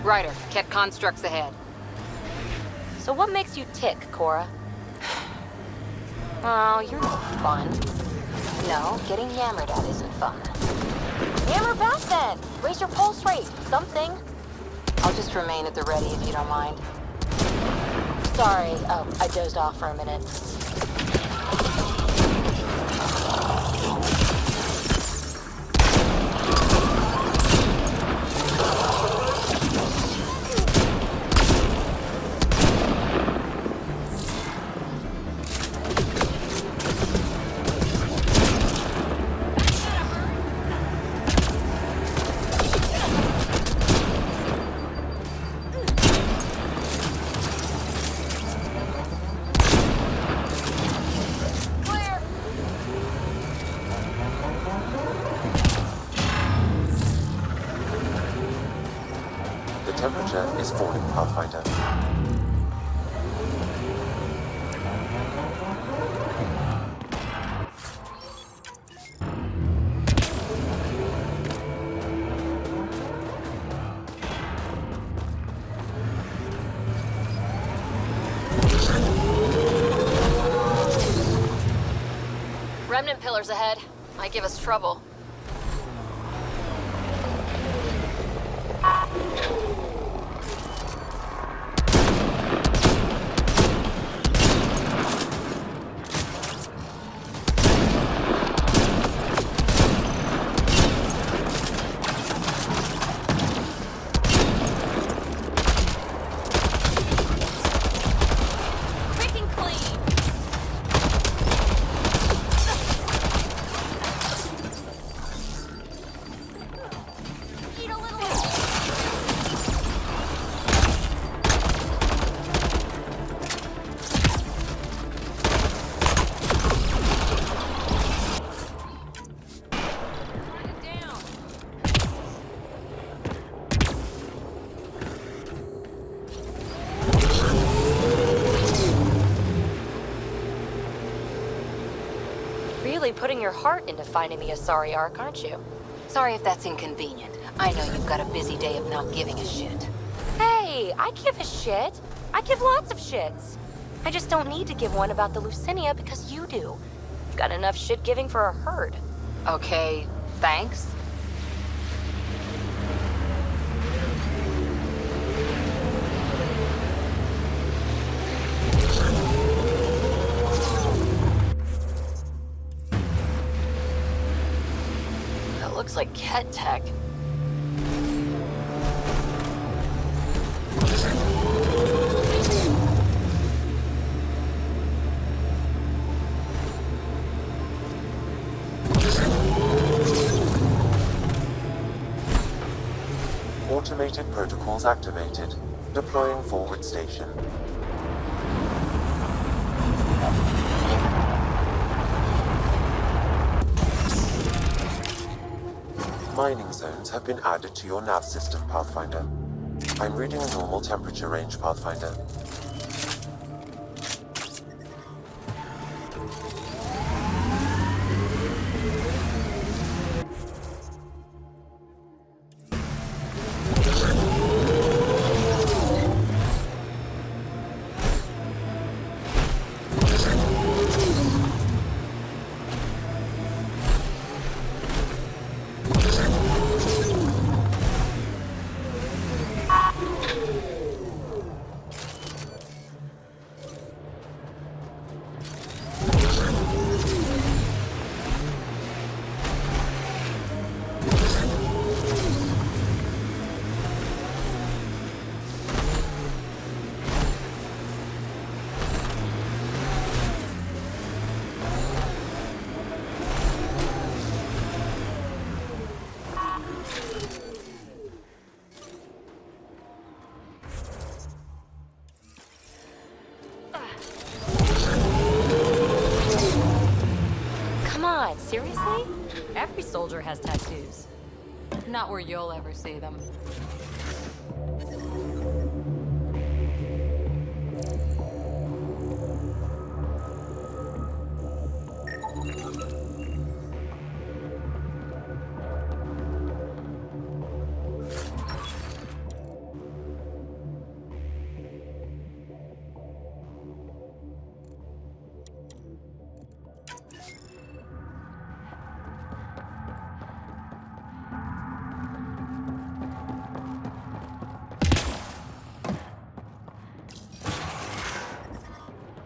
Ryder, Ket constructs ahead. So what makes you tick, Cora? Oh, you're no fun. No, getting yammered at isn't fun. Yammer back then! Raise your pulse rate, something. I'll just remain at the ready if you don't mind. Sorry, I dozed off for a minute. The temperature is falling, Pathfinder. Remnant pillars ahead. Might give us trouble. Really putting your heart into finding the Asari Ark, aren't you? Sorry if that's inconvenient. I know you've got a busy day of not giving a shit. Hey, I give a shit. I give lots of shits. I just don't need to give one about the Lucinia because you do. Got enough shit giving for a herd. Okay, thanks. Looks like Ket tech. Automated protocols activated. Deploying forward station. Mining zones have been added to your nav system, Pathfinder. I'm reading a normal temperature range, Pathfinder. has tattoos. Not where you'll ever see them.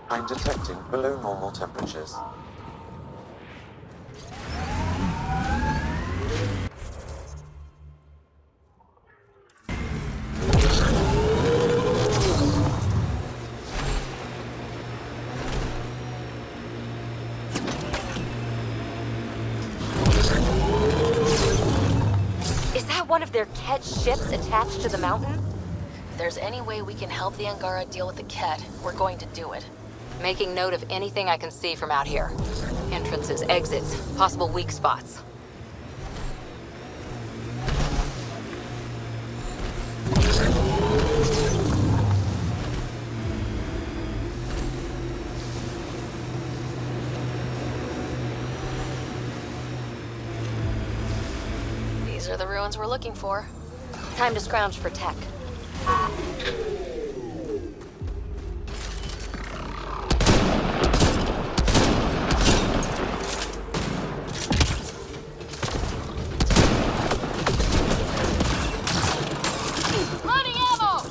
I'm detecting below normal temperatures. Is that one of their Ket ships attached to the mountain? If there's any way we can help the Angara deal with the Ket, we're going to do it. Making note of anything I can see from out here. Entrances, exits, possible weak spots. These are the ruins we're looking for. Time to scrounge for tech. Loading ammo!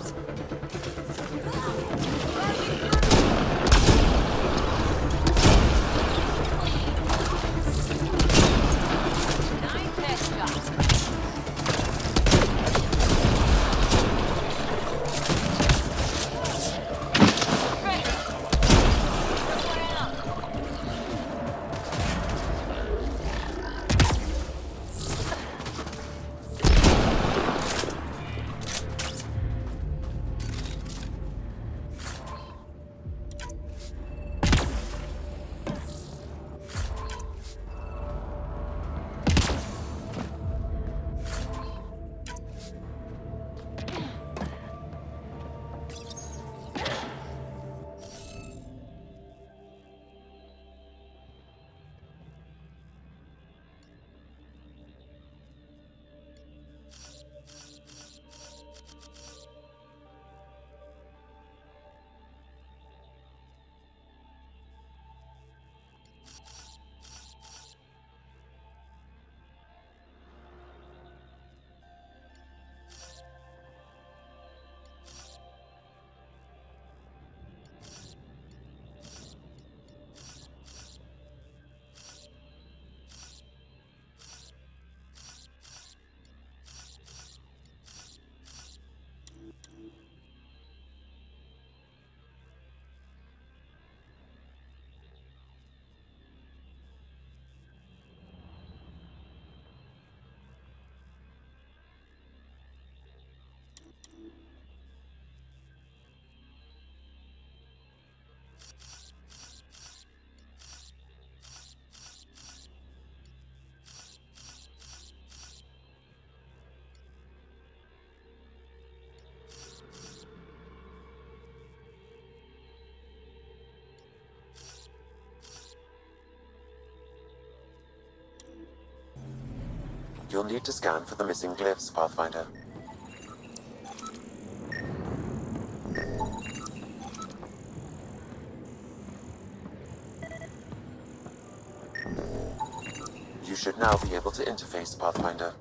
Nice headshot. You'll need to scan for the missing glyphs, Pathfinder. You should now be able to interface, Pathfinder.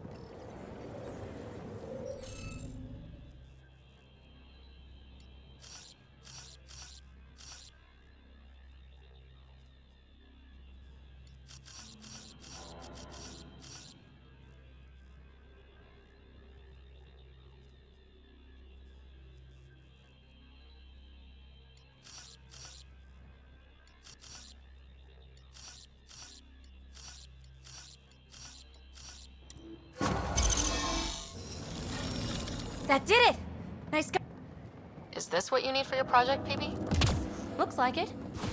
That did it! Nice go- Is this what you need for your project, PB? Looks like it.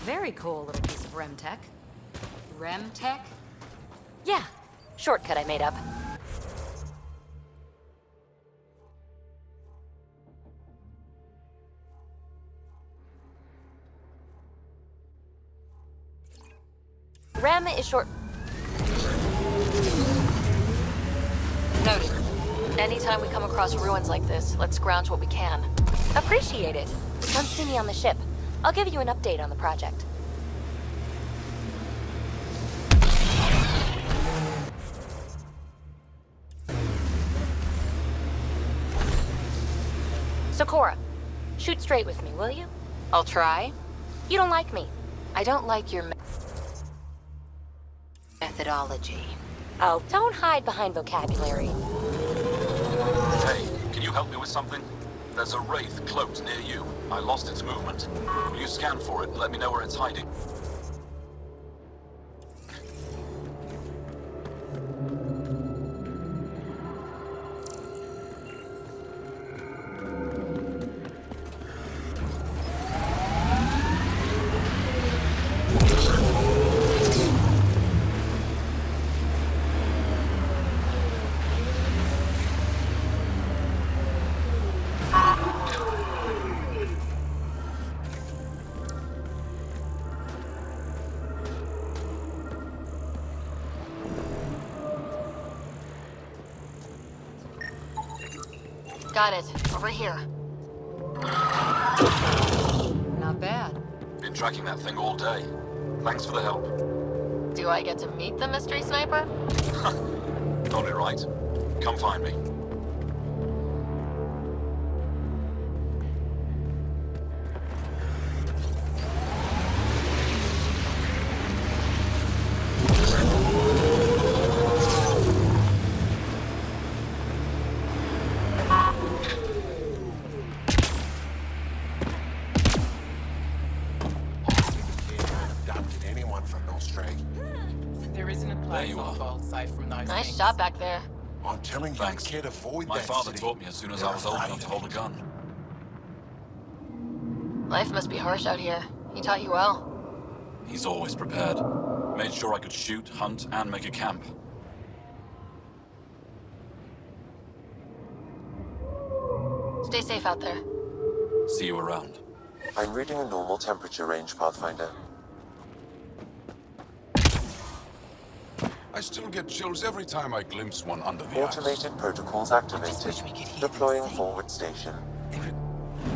Very cool little piece of REM tech. REM tech? Yeah. Shortcut I made up. Rem is short... Noted. Anytime we come across ruins like this, let's scrounge what we can. Appreciate it. Come see me on the ship. I'll give you an update on the project. So Cora, shoot straight with me, will you? I'll try. You don't like me. I don't like your methodology. Oh, don't hide behind vocabulary. Hey, can you help me with something? There's a wraith cloaked near you. I lost its movement. Will you scan for it and let me know where it's hiding? Got it. Over here. Not bad. Been tracking that thing all day. Thanks for the help. Do I get to meet the mystery sniper? Got it right. Come find me. Nice shot back there. I'm telling you, I can't avoid My that father city. taught me as soon as I was old enough to hold a gun. Life must be harsh out here. He taught you well. He's always prepared. Made sure I could shoot, hunt, and make a camp. Stay safe out there. See you around. I'm reading a normal temperature range, Pathfinder. I still get chills every time I glimpse one under the ice. Automated protocols activated. Deploying forward station.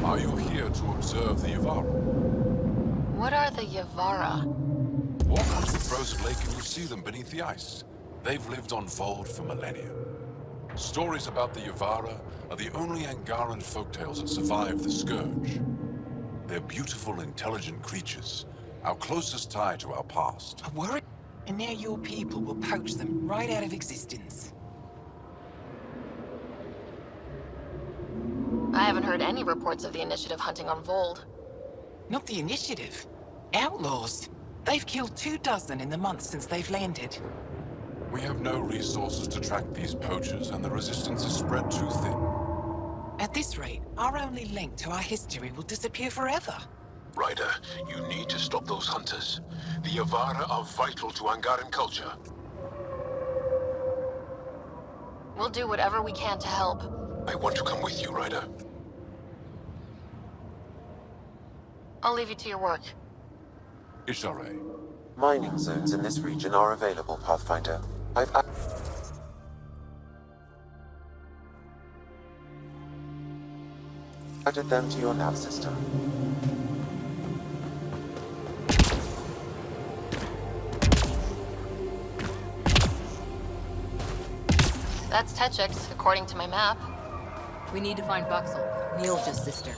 Are you here to observe the Yavara? What are the Yavara? Walk onto the frozen lake and you see them beneath the ice. They've lived on Vold for millennia. Stories about the Yavara are the only Angaran folktales that survive the Scourge. They're beautiful, intelligent creatures, our closest tie to our past. I worry. And now your people will poach them right out of existence. I haven't heard any reports of the Initiative hunting on Vold. Not the Initiative. Outlaws. They've killed 24 in the months since they've landed. We have no resources to track these poachers, and the resistance is spread too thin. At this rate, our only link to our history will disappear forever. Ryder, you need to stop those hunters. The Yavara are vital to Angaran culture. We'll do whatever we can to help. I want to come with you, Ryder. I'll leave you to your work. Ishare. Mining zones in this region are available, Pathfinder. I've added them to your nav system. That's Techix, according to my map. We need to find Buxel, Niels' sister.